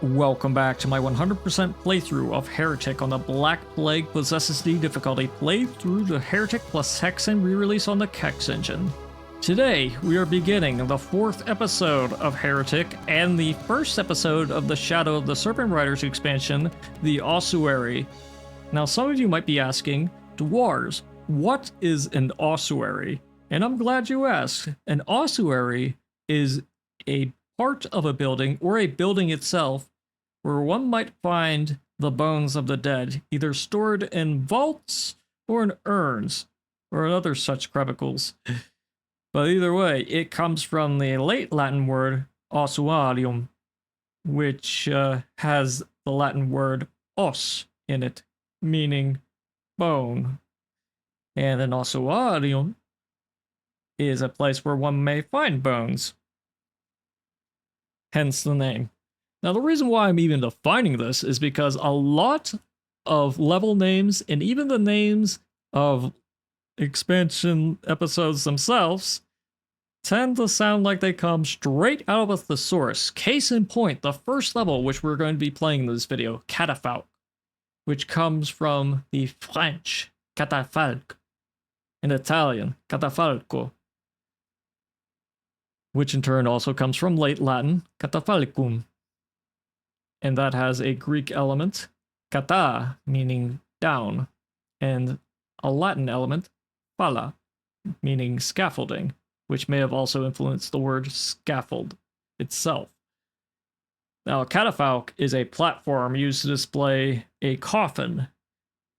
Welcome back to my 100% playthrough of Heretic on the Black Plague Possesses D difficulty, played through the Heretic plus Hexen re-release on the Kex Engine. Today, we are beginning the 4th episode of Heretic and the first episode of the Shadow of the Serpent Riders expansion, the Ossuary. Now some of you might be asking, Dwarves, what is an ossuary? And I'm glad you asked. An ossuary is a part of a building or a building itself where one might find the bones of the dead, either stored in vaults or in urns or in other such cubicles. But either way, it comes from the late Latin word ossuarium, which has the Latin word os in it, meaning bone. And an ossuarium is a place where one may find bones. Hence the name. Now, the reason why I'm even defining this is because a lot of level names and even the names of expansion episodes themselves tend to sound like they come straight out of a thesaurus. Case in point, the first level which we're going to be playing in this video, Catafalque, which comes from the French Catafalque and Italian Catafalco, which in turn also comes from late Latin Catafalcum. And that has a Greek element, kata, meaning down, and a Latin element, phala, meaning scaffolding, which may have also influenced the word scaffold itself. Now, a catafalque is a platform used to display a coffin,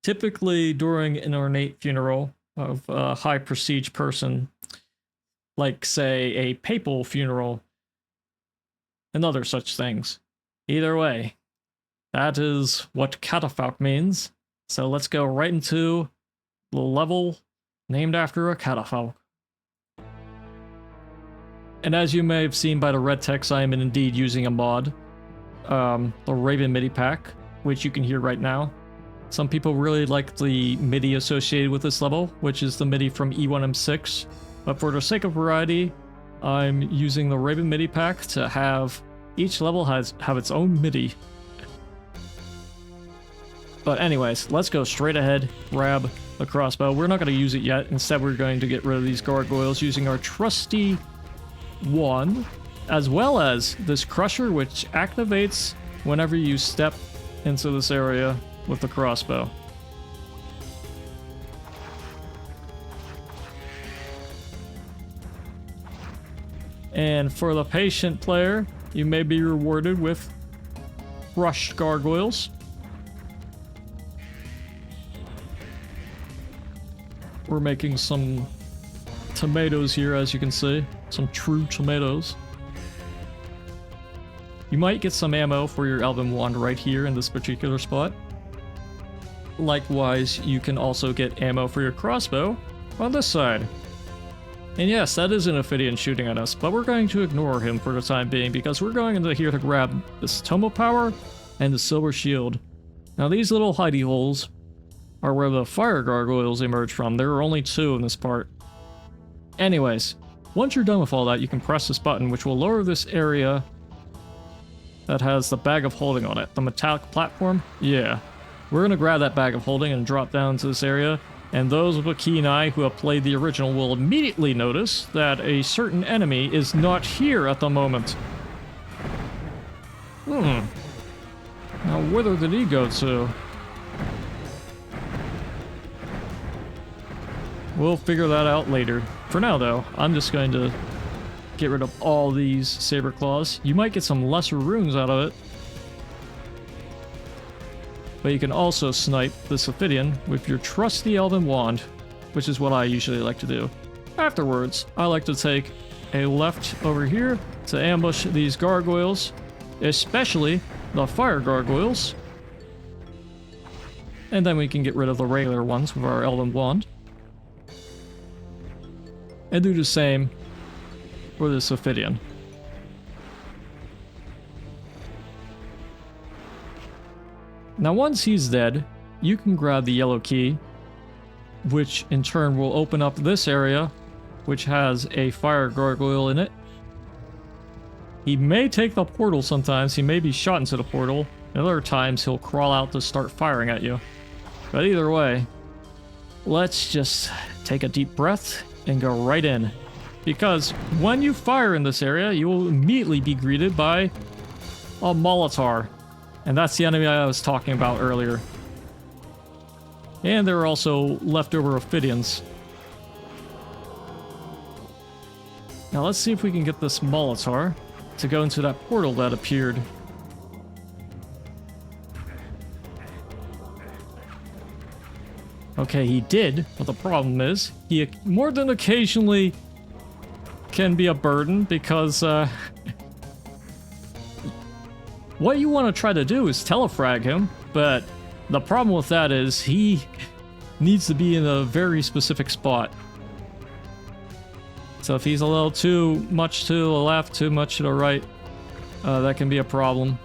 typically during an ornate funeral of a high prestige person, like, say, a papal funeral, and other such things. Either way, that is what catafalque means, so let's go right into the level named after a catafalque. And as you may have seen by the red text, I am indeed using a mod, the Raven MIDI pack, which you can hear right now. Some people really like the MIDI associated with this level, which is the MIDI from E4M1, but for the sake of variety, I'm using the Raven MIDI pack to have each level have its own MIDI. But anyways, let's go straight ahead, grab the crossbow. We're not going to use it yet. Instead, we're going to get rid of these gargoyles using our trusty one, as well as this crusher, which activates whenever you step into this area with the crossbow. And for the patient player, you may be rewarded with crushed gargoyles. We're making some tomatoes here, as you can see. Some true tomatoes. You might get some ammo for your elven wand right here in this particular spot. Likewise, you can also get ammo for your crossbow on this side. And yes, that is an Ophidian shooting at us, but we're going to ignore him for the time being because we're going into here to grab this Tomo Power and the Silver Shield. Now these little hidey holes are where the fire gargoyles emerge from. There are only 2 in this part. Anyways, once you're done with all that, you can press this button, which will lower this area that has the bag of holding on it. The metallic platform? Yeah. We're going to grab that bag of holding and drop down to this area. And those with a keen eye who have played the original will immediately notice that a certain enemy is not here at the moment. Now, whither did he go to? We'll figure that out later. For now, though, I'm just going to get rid of all these saber claws. You might get some lesser runes out of it. But you can also snipe this Ophidian with your trusty elven wand, which is what I usually like to do. Afterwards, I like to take a left over here to ambush these gargoyles, especially the fire gargoyles. And then we can get rid of the regular ones with our elven wand. And do the same for this Ophidian. Now once he's dead, you can grab the yellow key, which in turn will open up this area, which has a fire gargoyle in it. He may take the portal sometimes, he may be shot into the portal, and other times he'll crawl out to start firing at you. But either way, let's just take a deep breath and go right in. Because when you fire in this area, you will immediately be greeted by a maulotaur. And that's the enemy I was talking about earlier. And there are also leftover Ophidians. Now let's see if we can get this maulotaur to go into that portal that appeared. Okay, he did, but the problem is, he more than occasionally can be a burden because, what you want to try to do is telefrag him, but the problem with that is he needs to be in a very specific spot. So if he's a little too much to the left, too much to the right, that can be a problem.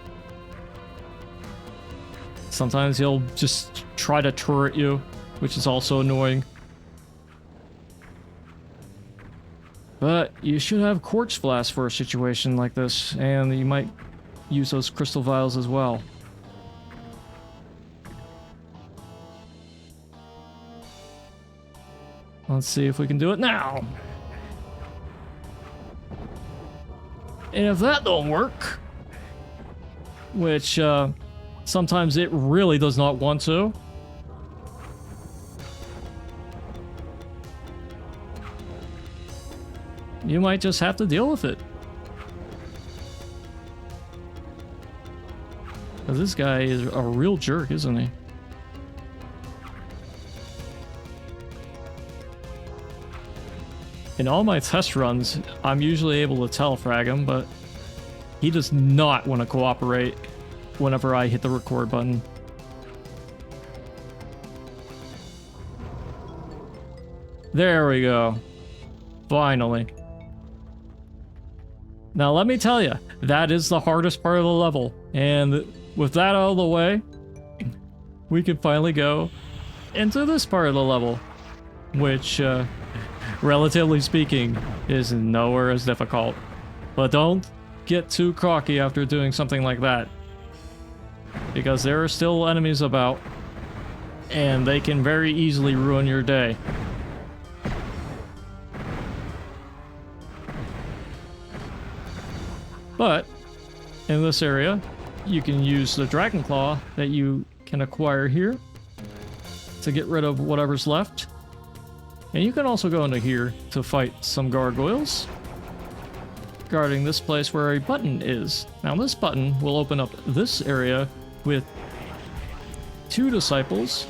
Sometimes he'll just try to turret you, which is also annoying. But you should have quartz flasks for a situation like this, and you might use those crystal vials as well. Let's see if we can do it now. And if that don't work, which sometimes it really does not want to, you might just have to deal with it. Because this guy is a real jerk, isn't he? In all my test runs, I'm usually able to telefrag him, but he does not want to cooperate whenever I hit the record button. There we go. Finally. Now let me tell you, that is the hardest part of the level. And with that out of the way, we can finally go into this part of the level, which, relatively speaking, is nowhere as difficult. But don't get too cocky after doing something like that, because there are still enemies about, and they can very easily ruin your day. But in this area, you can use the Dragon Claw that you can acquire here to get rid of whatever's left. And you can also go into here to fight some gargoyles, guarding this place where a button is. Now this button will open up this area with 2 disciples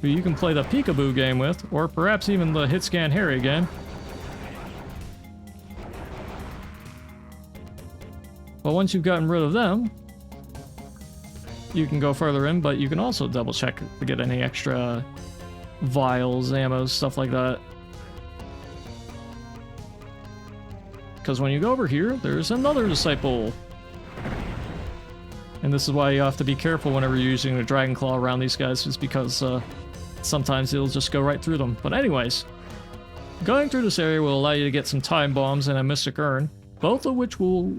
who you can play the peekaboo game with, or perhaps even the hit scan Harry game. But once you've gotten rid of them, you can go further in, but you can also double check to get any extra vials, ammo, stuff like that. Because when you go over here, there's another disciple. And this is why you have to be careful whenever you're using a Dragon Claw around these guys, is because sometimes it'll just go right through them. But anyways, going through this area will allow you to get some time bombs and a mystic urn, both of which will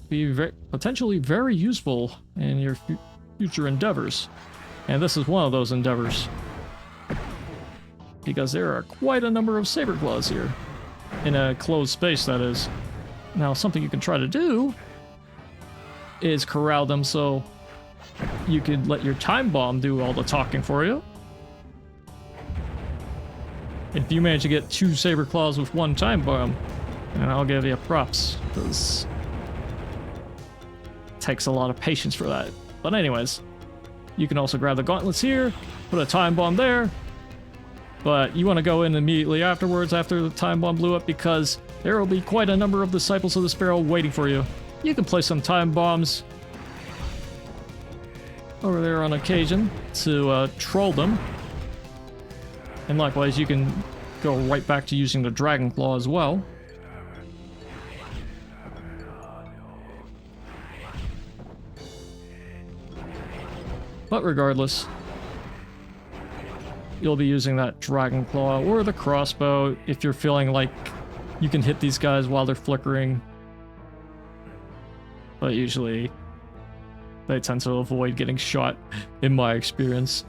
be potentially very useful in your future endeavors. And this is one of those endeavors, because there are quite a number of saber claws here, in a closed space, that is. Now, something you can try to do is corral them so you could let your time bomb do all the talking for you. If you manage to get 2 saber claws with 1 time bomb, and I'll give you props, because takes a lot of patience for that. But anyways, you can also grab the gauntlets here, put a time bomb there, but you want to go in immediately afterwards, after the time bomb blew up, because there will be quite a number of disciples of the Sparrow waiting for you. You can place some time bombs over there on occasion to troll them, and likewise you can go right back to using the Dragon Claw as well. But regardless, you'll be using that Dragon Claw or the crossbow if you're feeling like You can hit these guys while they're flickering, but usually they tend to avoid getting shot, in my experience.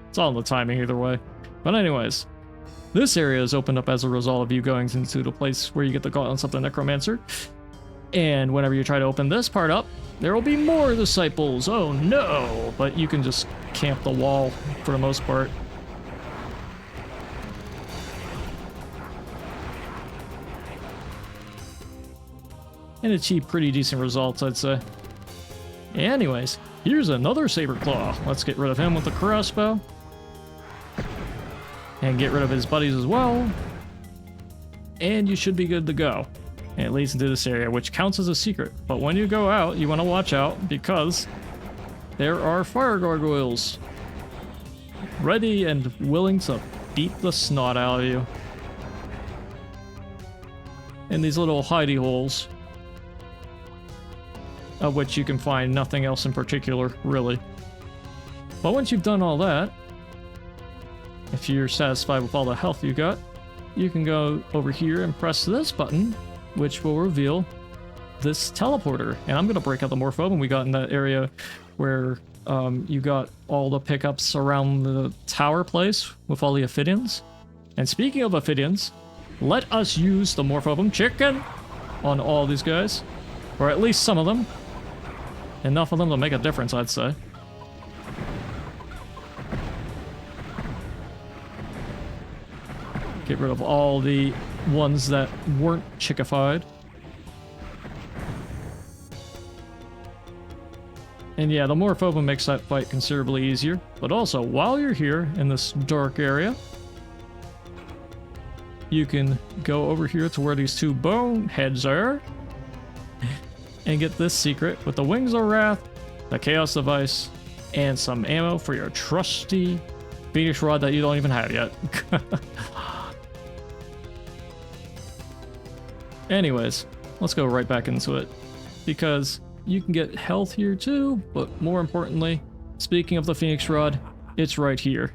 It's all in the timing either way. But anyways, this area is opened up as a result of you going into the place where you get the Gauntlets of the Necromancer. And whenever you try to open this part up, there will be more disciples. Oh no! But you can just camp the wall for the most part. And achieve pretty decent results, I'd say. Anyways, here's another Saber Claw. Let's get rid of him with the crossbow. And get rid of his buddies as well. And you should be good to go. And it leads into this area, which counts as a secret. But when you go out, you want to watch out because there are fire gargoyles ready and willing to beat the snot out of you. In these little hidey holes, of which you can find nothing else in particular, really. But once you've done all that, if you're satisfied with all the health you got, you can go over here and press this button, which will reveal this teleporter. And I'm going to break out the morphobin we got in that area where you got all the pickups around the tower place with all the Ophidians. And speaking of Ophidians, let us use the morphobin chicken on all these guys, or at least some of them. Enough of them to make a difference, I'd say. Get rid of all the ones that weren't chickified. And yeah, the morphobin makes that fight considerably easier. But also, while you're here in this dark area, you can go over here to where these two boneheads are and get this secret with the Wings of Wrath, the Chaos Device, and some ammo for your trusty Phoenix Rod that you don't even have yet. Anyways, let's go right back into it, because you can get health here too, but more importantly, speaking of the Phoenix Rod, it's right here.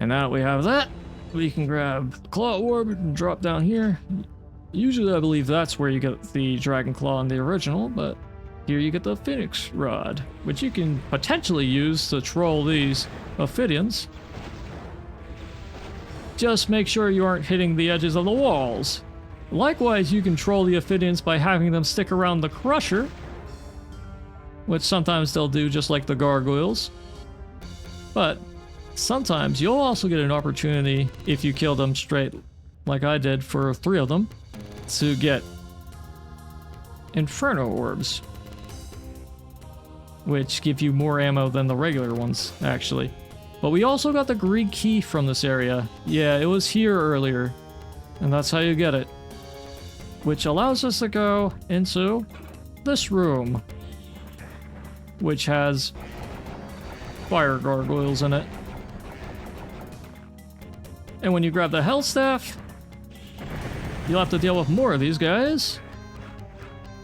And now that we have that, we can grab the Claw Orb and drop down here. Usually I believe that's where you get the Dragon Claw in the original, but here you get the Phoenix Rod, which you can potentially use to troll these Ophidians. Just make sure you aren't hitting the edges of the walls. Likewise, you can troll the Ophidians by having them stick around the Crusher, which sometimes they'll do just like the Gargoyles. But sometimes you'll also get an opportunity, if you kill them straight, like I did for 3 of them, to get Inferno Orbs, which give you more ammo than the regular ones, actually. But we also got the Greek Key from this area. Yeah, it was here earlier, and that's how you get it. Which allows us to go into this room, which has fire gargoyles in it. And when you grab the Hell Staff, you'll have to deal with more of these guys.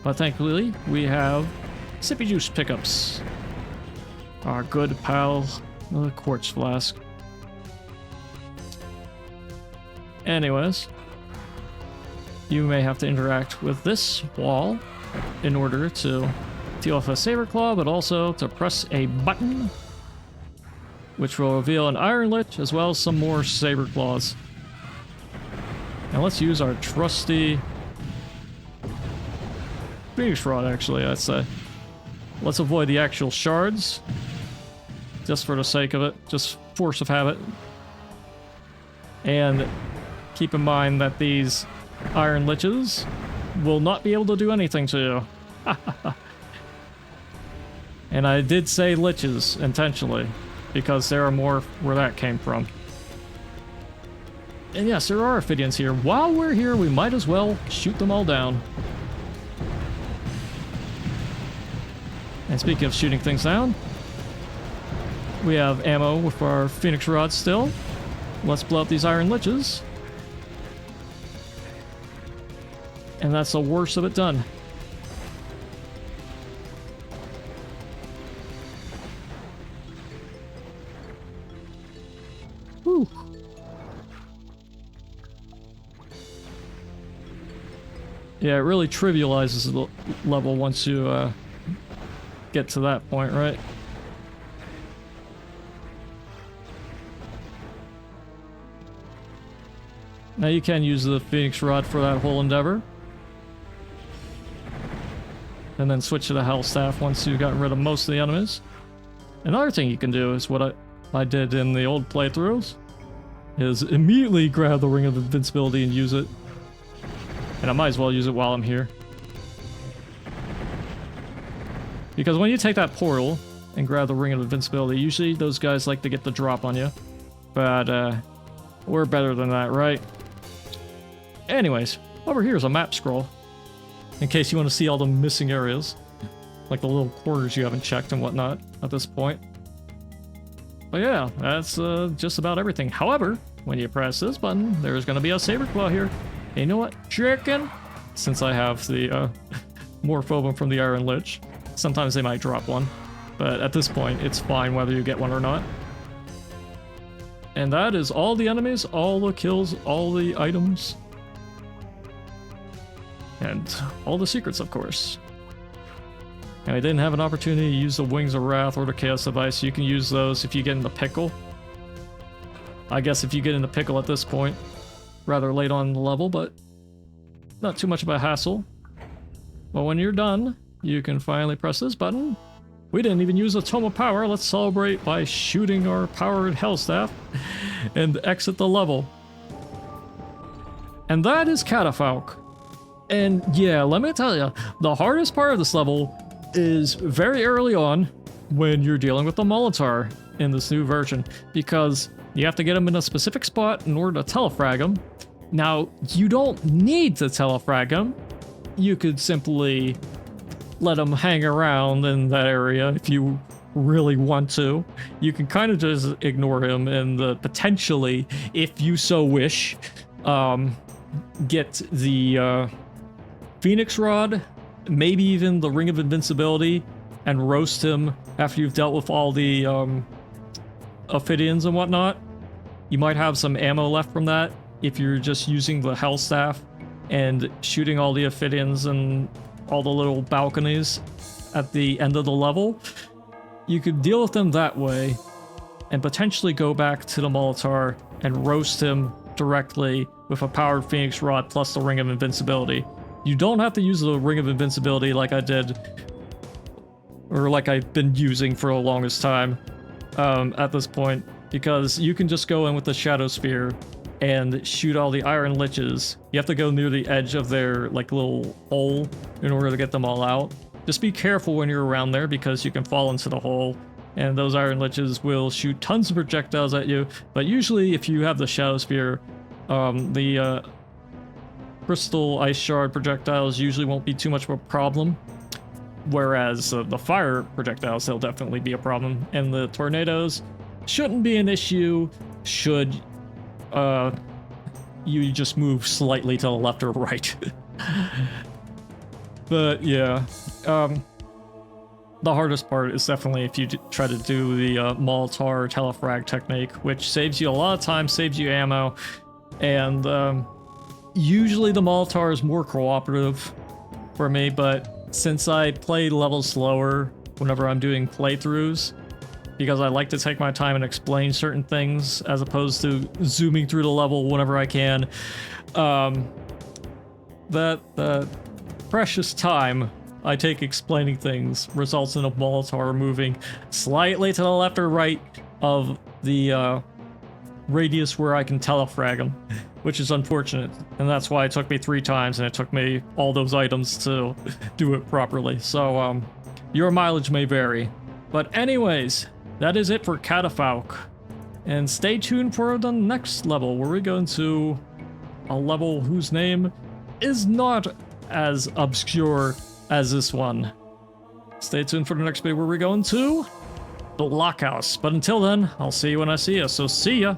But thankfully, we have Sippy Juice pickups. Our good pal, the Quartz Flask. Anyways, you may have to interact with this wall in order to deal with a Saber Claw, but also to press a button, which will reveal an Iron Lich as well as some more Saber Claws. Now let's use our trusty Phoenix Rod, actually, I'd say. Let's avoid the actual shards, just for the sake of it, just force of habit. And keep in mind that these Iron Liches will not be able to do anything to you. And I did say Liches intentionally, because there are more where that came from. And yes, there are Ophidians here. While we're here, we might as well shoot them all down. And speaking of shooting things down, we have ammo with our Phoenix Rod still. Let's blow up these Iron Liches. And that's the worst of it done. Whew. Yeah, it really trivializes the level once you get to that point, right? Now you can use the Phoenix Rod for that whole endeavor. And then switch to the Hell Staff once you've gotten rid of most of the enemies. Another thing you can do is what I did in the old playthroughs, is immediately grab the Ring of Invincibility and use it. And I might as well use it while I'm here. Because when you take that portal and grab the Ring of Invincibility, usually those guys like to get the drop on you. But we're better than that, right? Anyways, over here is a map scroll. In case you want to see all the missing areas. Like the little corners you haven't checked and whatnot at this point. But yeah, that's just about everything. However, when you press this button, there's going to be a saber claw here. And you know what? Chicken! Since I have the Morphobum from the Iron Lich, sometimes they might drop one. But at this point, it's fine whether you get one or not. And that is all the enemies, all the kills, all the items. And all the secrets, of course. And I didn't have an opportunity to use the Wings of Wrath or the Chaos Device. You can use those if you get in the pickle. I guess if you get in the pickle at this point, rather late on in the level, but not too much of a hassle. But when you're done, you can finally press this button. We didn't even use a Tome of Power. Let's celebrate by shooting our powered Hell Staff and exit the level. And that is Catafalque. And yeah, let me tell you, the hardest part of this level is very early on when you're dealing with the maulotaur in this new version, because you have to get them in a specific spot in order to telefrag them. Now, you don't need to telefrag them. You could simply let them hang around in that area if you really want to. You can kind of just ignore him and potentially, if you so wish, get the Phoenix Rod, maybe even the Ring of Invincibility, and roast him after you've dealt with all the Ophidians and whatnot. You might have some ammo left from that if you're just using the Hell Staff and shooting all the Ophidians and all the little balconies at the end of the level. You could deal with them that way and potentially go back to the maulotaur and roast him directly with a powered Phoenix Rod plus the Ring of Invincibility. You don't have to use the Ring of Invincibility like I did, or like I've been using for the longest time at this point, because you can just go in with the Shadow Spear and shoot all the Iron Liches. You have to go near the edge of their like little hole in order to get them all out. Just be careful when you're around there because you can fall into the hole, and those Iron Liches will shoot tons of projectiles at you. But usually if you have the Shadow Spear, the Crystal Ice Shard projectiles usually won't be too much of a problem. Whereas the fire projectiles, they'll definitely be a problem. And the tornadoes shouldn't be an issue should you just move slightly to the left or right. But yeah, the hardest part is definitely if you try to do the maulotaur telefrag technique, which saves you a lot of time, saves you ammo, and usually the maulotaur is more cooperative for me, but since I play levels slower whenever I'm doing playthroughs, because I like to take my time and explain certain things as opposed to zooming through the level whenever I can, that precious time I take explaining things results in a maulotaur moving slightly to the left or right of the radius where I can telefrag them, which is unfortunate, and that's why it took me 3 times and it took me all those items to do it properly. So your mileage may vary, but anyways, that is it for Catafalque, and stay tuned for the next level where we go into a level whose name is not as obscure as this one. Stay tuned for the next bit where we go into the Blockhouse, but until then, I'll see you when I see you, so see ya!